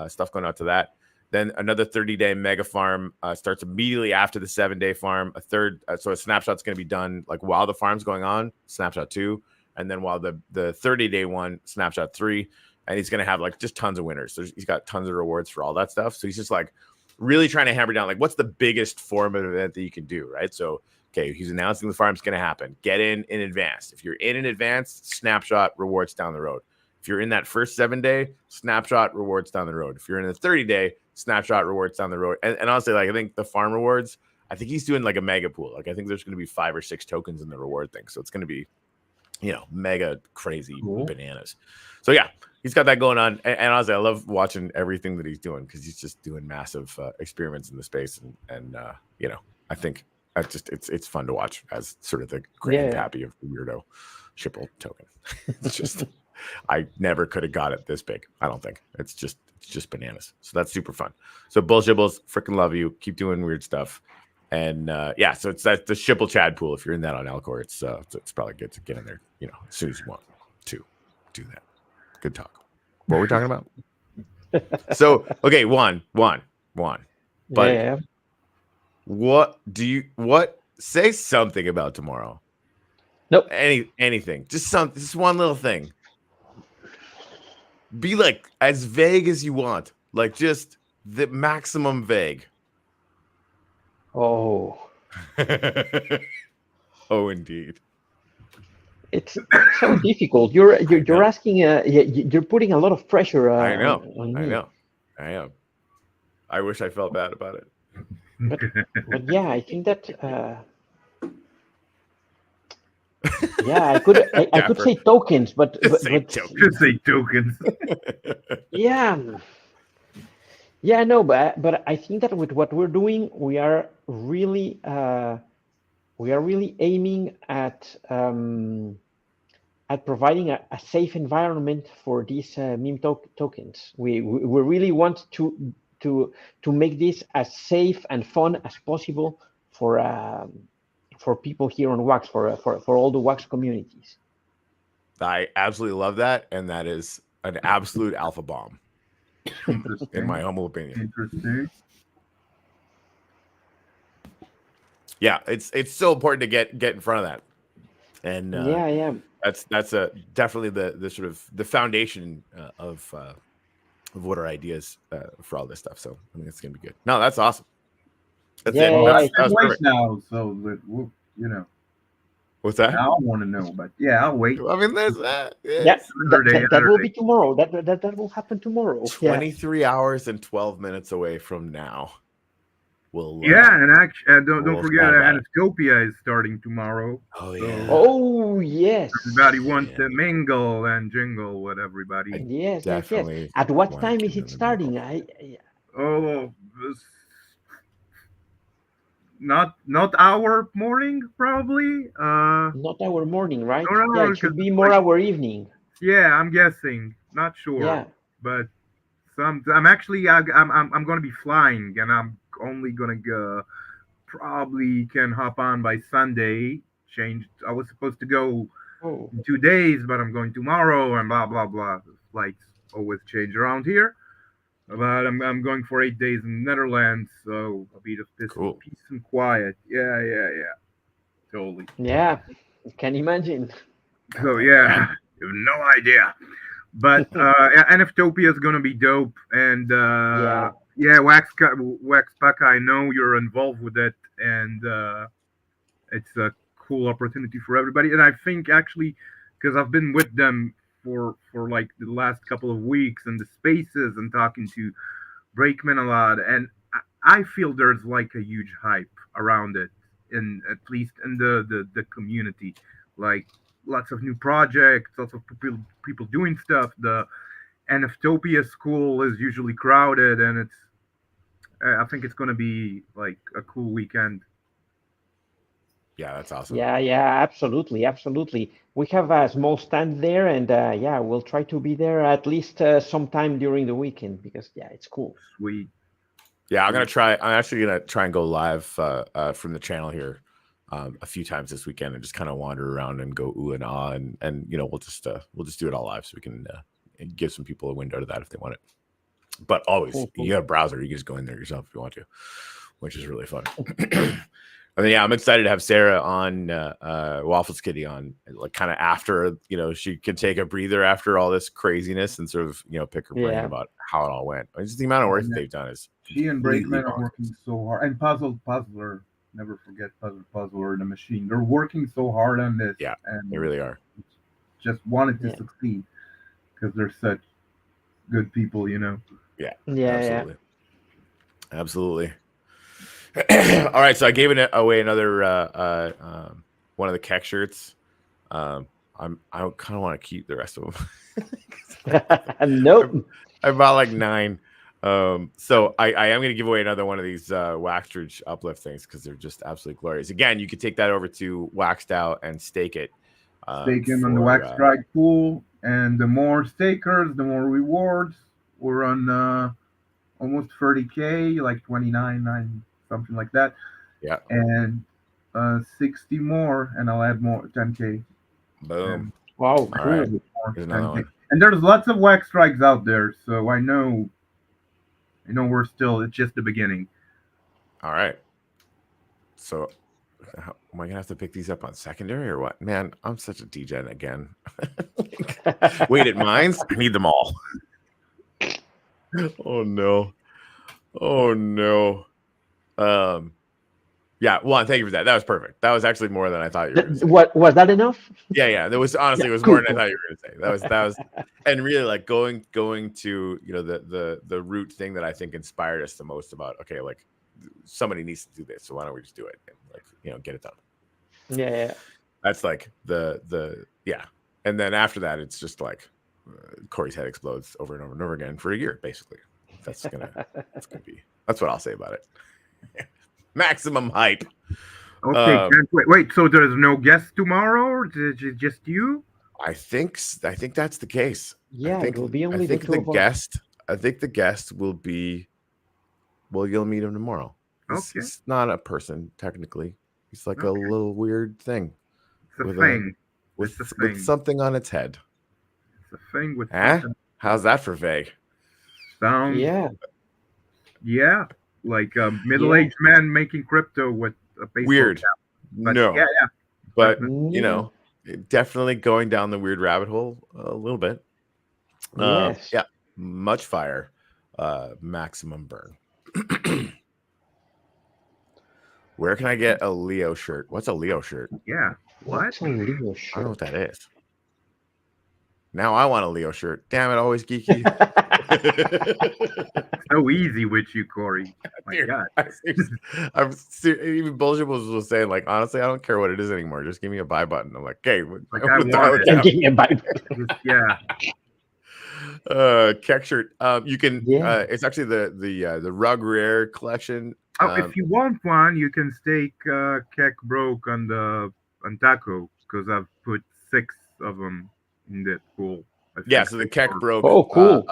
stuff going out to that. Then another 30-day mega farm starts immediately after the 7-day farm. So a snapshot's going to be done like while the farm's going on, snapshot 2, and then while the 30-day one, snapshot 3. And he's going to have like just tons of winners. So he's got tons of rewards for all that stuff. So he's just like really trying to hammer down like what's the biggest formative event that you can do, right? So okay, he's announcing the farm's going to happen. Get in advance. If you're in advance, snapshot rewards down the road. If you're in that first 7-day, snapshot rewards down the road. If you're in the 30-day, snapshot rewards down the road. And honestly, like I think the farm rewards, I think he's doing like a mega pool. Like I think there's going to be 5 or 6 tokens in the reward thing. So it's going to be, mega crazy bananas. So yeah, he's got that going on. And honestly, I love watching everything that he's doing, because he's just doing massive experiments in the space. And I think it's fun to watch as sort of the grandpappy of the weirdo Shipple token. It's just I never could have got it this big. I don't think it's just bananas. So that's super fun. So Bullshibbles, freaking love you. Keep doing weird stuff. And so it's the Shipple Chad pool. If you're in that on Alcor, it's probably good to get in there. As soon as you want to do that. Good talk. What were we talking about? So okay, one. But yeah. What say something about tomorrow? Nope. Anything. Just one little thing. Be like as vague as you want. Like just the maximum vague. Oh. Oh, indeed. It's so difficult. You're asking. You're putting a lot of pressure. I know. On I me. know. I am. I wish I felt bad about it. But yeah, I think that. I could say tokens, but just say tokens. No, but I think that with what we're doing, we are really aiming at providing a safe environment for these meme tokens. We really want to make this as safe and fun as possible for people here on Wax, for all the Wax communities. I absolutely love that, and that is an absolute alpha bomb, in my humble opinion. Interesting. Yeah, it's so important to get in front of that, and that's definitely the sort of the foundation of what our ideas for all this stuff. So I think it's gonna be good. No, that's awesome. That's it. That's perfect. Now, so What's that? I don't want to know, but yeah, I'll wait. I mean, there's that. That will be tomorrow. That will happen tomorrow. 23 hours and 12 minutes away from now. And actually, don't forget that Anascopia is starting tomorrow. Oh yeah. Oh yes. Everybody wants to mingle and jingle with everybody. Yes. At what time is it starting? Not our morning, probably. Not our morning, right? No, it should be more our evening. Yeah, I'm guessing. Not sure. Yeah. But I'm going to be flying, and I'm only gonna go. Probably can hop on by Sunday. Changed. I was supposed to go in 2 days, but I'm going tomorrow, and blah blah blah. The flights always change around here. But I'm going for 8 days in the Netherlands, so I'll be the peace and quiet. Yeah, totally. Yeah, can imagine. So yeah, you have no idea. But NFTopia is gonna be dope, and Wax Pack, I know you're involved with it, and it's a cool opportunity for everybody. And I think actually, because I've been with them for like the last couple of weeks in the spaces and talking to Brakeman a lot, and I feel there's like a huge hype around it, in at least in the community, like lots of new projects, lots of people doing stuff. The NFTopia school is usually crowded, and I think it's going to be like a cool weekend. Yeah, that's awesome. Yeah, absolutely. We have a small stand there, and we'll try to be there at least sometime during the weekend, because it's cool. Sweet. Yeah, I'm actually gonna try and go live from the channel here a few times this weekend, and just kind of wander around and go ooh and ah, and we'll just do it all live, so we can give some people a window to that if they want it. But always, cool. You have a browser, you can just go in there yourself if you want to, which is really fun. And then I'm excited to have Sarah on Waffles Kitty on, like, kind of after she can take a breather after all this craziness and sort of pick her brain about how it all went. Just the amount of work that they've done is she and Brakeman are working so hard, and Puzzler. Never forget Puzzler, the machine. They're working so hard on this. Yeah, and they really are. Just wanted to succeed because they're such good people, Yeah. Absolutely. All right, so I gave away another one of the Keck shirts. I kind of want to keep the rest of them. Nope. I bought like 9. So I am going to give away another one of these Waxridge uplift things, because they're just absolutely glorious. Again, you could take that over to Waxed Out and stake it. Stake him on the Wax Strike pool, and the more stakers, the more rewards. We're on almost 30K, like 29, something like that. Yeah. And 60 more, and I'll add more, 10K. Boom. Wow, cool. Right. Here's another one. And there's lots of Wax Strikes out there, so I know it's just the beginning. All right. So am I going to have to pick these up on secondary or what? Man, I'm such a degen again. Wait, at mines? I need them all. Oh no. Yeah, Juan, thank you for that. That was perfect. That was actually more than I thought you were going to say. What was that enough? Yeah. There was honestly, it was more than I thought you were going to say. That was, and really, like, going to the root thing that I think inspired us the most about, okay, like, somebody needs to do this, so why don't we just do it and, like, get it done. Yeah. That's like the and then after that, it's just like Corey's head explodes over and over and over again for a year, basically. That's what I'll say about it. Maximum hype. Okay, wait. So there's no guest tomorrow, or just you? I think that's the case. Yeah, it will be only the two of us. I think the guest will be. Well, you'll meet him tomorrow. He's not a person technically. He's like a little weird thing. It's a thing. With something on its head. It's a thing with. How's that for vague? Sounds. Yeah. Like a middle-aged man making crypto with a baseball weird. Cap. But no. But definitely going down the weird rabbit hole a little bit. Yes. Yeah. Much fire. Maximum burn. Where can I get a Leo shirt? What's a Leo shirt? Yeah. What's a Leo shirt? I don't know what that is. Now I want a Leo shirt. Damn it, always geeky. So easy with you, Corey. My God. Even Bullshit was saying, like, honestly, I don't care what it is anymore. Just give me a buy button. I'm like, hey, give me a buy button. Yeah. Keck shirt. You can. It's actually the Rug Rare collection. If you want one, you can stake Keck Broke on Taco, because I've put 6 of them in that pool. Yeah, so the Keck Broke. Oh, cool.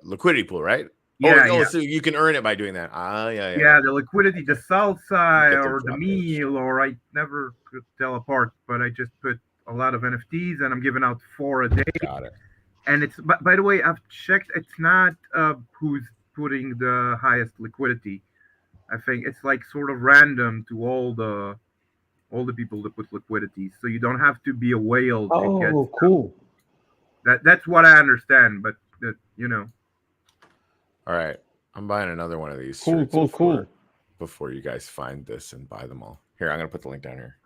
Liquidity pool, right? Yeah, so you can earn it by doing that. Yeah, the liquidity, the salsa Get their or the drop page. meal, or I never could tell apart, but I just put a lot of NFTs and I'm giving out 4 a day. Got it. And it's, by the way, I've checked, it's not who's putting the highest liquidity. I think it's like sort of random to all the people that put liquidity. So you don't have to be a whale to get. Oh, cool. That's what I understand, but All right, I'm buying another one of these Cool, shirts cool. before you guys find this and buy them all. Here, I'm gonna put the link down here.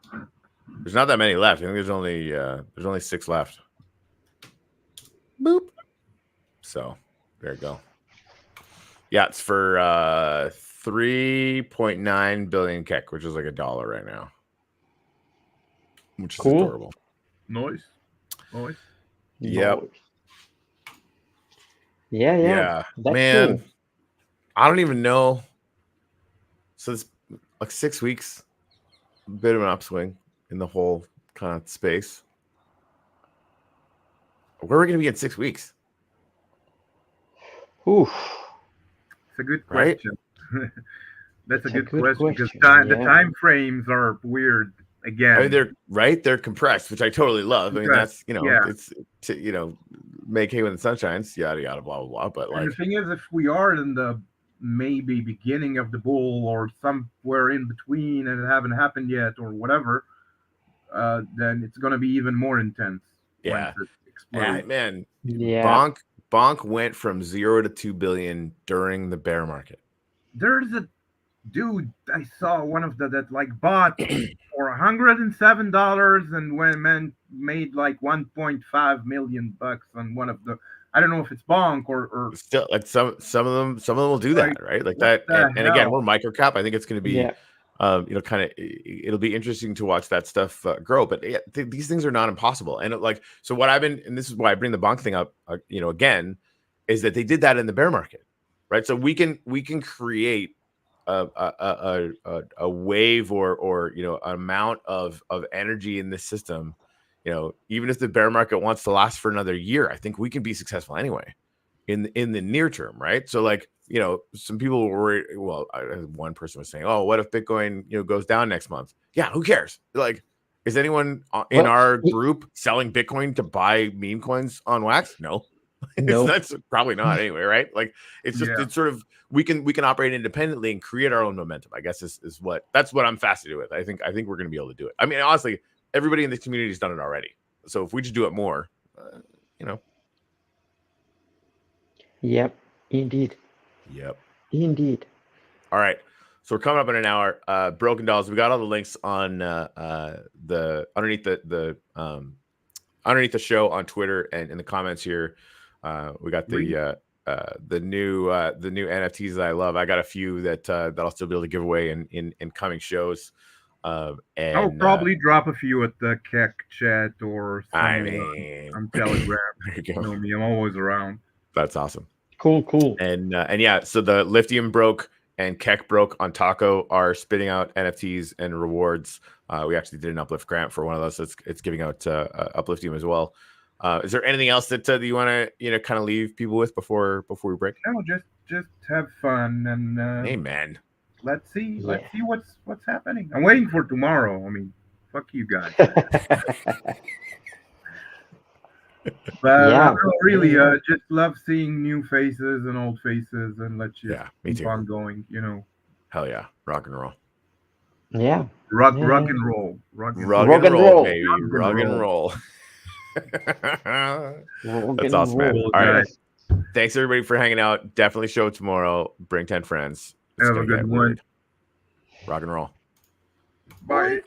There's not that many left. I think there's only 6 left. Boop. So there you go. Yeah, it's for 3.9 billion kek, which is like $1 right now, which is adorable. Nice. Yep. Yeah. That's man, cool. I don't even know. So it's like 6 weeks, a bit of an upswing in the whole kind of space. Where are we going to be in 6 weeks? Oof. It's a good question. Right? That's a good question because the time frames are weird again. I mean, they're compressed, which I totally love. I mean, that's it's to make hay when the sun shines, yada yada, blah blah blah. But and the thing is, if we are in the maybe beginning of the bull or somewhere in between and it haven't happened yet or whatever, then it's going to be even more intense. Yeah, man. Yeah. Bonk went from 0 to 2 billion during the bear market. There's a dude I saw one of that like bought for $107 and made like 1.5 million bucks on one of the. I don't know if it's Bonk or still like some of them will do that, right? Like that. And again, we're micro cap. I think it's going to be kind of, it'll be interesting to watch that stuff grow. But these things are not impossible. And so what and this is why I bring the Bonk thing up, again, is that they did that in the bear market, right? So we can create a wave or an amount of energy in this system. Even if the bear market wants to last for another year, I think we can be successful anyway in the near term, right? So some people were worried. Well, one person was saying, "Oh, what if Bitcoin goes down next month?" Yeah, who cares? Like, is anyone in our group selling Bitcoin to buy meme coins on Wax? No. That's probably not anyway, right? Like, it's just it's sort of we can operate independently and create our own momentum. I guess is that's what I'm fascinated with. I think we're going to be able to do it. I mean, honestly, everybody in this community has done it already. So if we just do it more, Yep, indeed. Yep. Indeed. All right. So we're coming up in an hour. Broken Dollz. We got all the links on underneath the show on Twitter and in the comments here. We got the new NFTs that I love. I got a few that I'll still be able to give away in coming shows. And I'll probably drop a few at the Keck chat or somewhere on Telegram. You know me, I'm always around. That's awesome. Cool. And yeah, so the Lithium broke and Keck broke on Taco are spitting out NFTs and rewards. We actually did an uplift grant for one of those. So it's giving out Upliftium as well. Is there anything else that you want to kind of leave people with before we break? No, just have fun and amen. Let's see what's happening. I'm waiting for tomorrow. I mean, fuck you guys. But really, just love seeing new faces and old faces, and let's just keep on going. Hell yeah, rock and roll. Yeah, rock and roll, baby, rock and roll. That's awesome, man. All right, thanks everybody for hanging out. Definitely show tomorrow. Bring 10 friends. Have a good one. Rock and roll. Bye.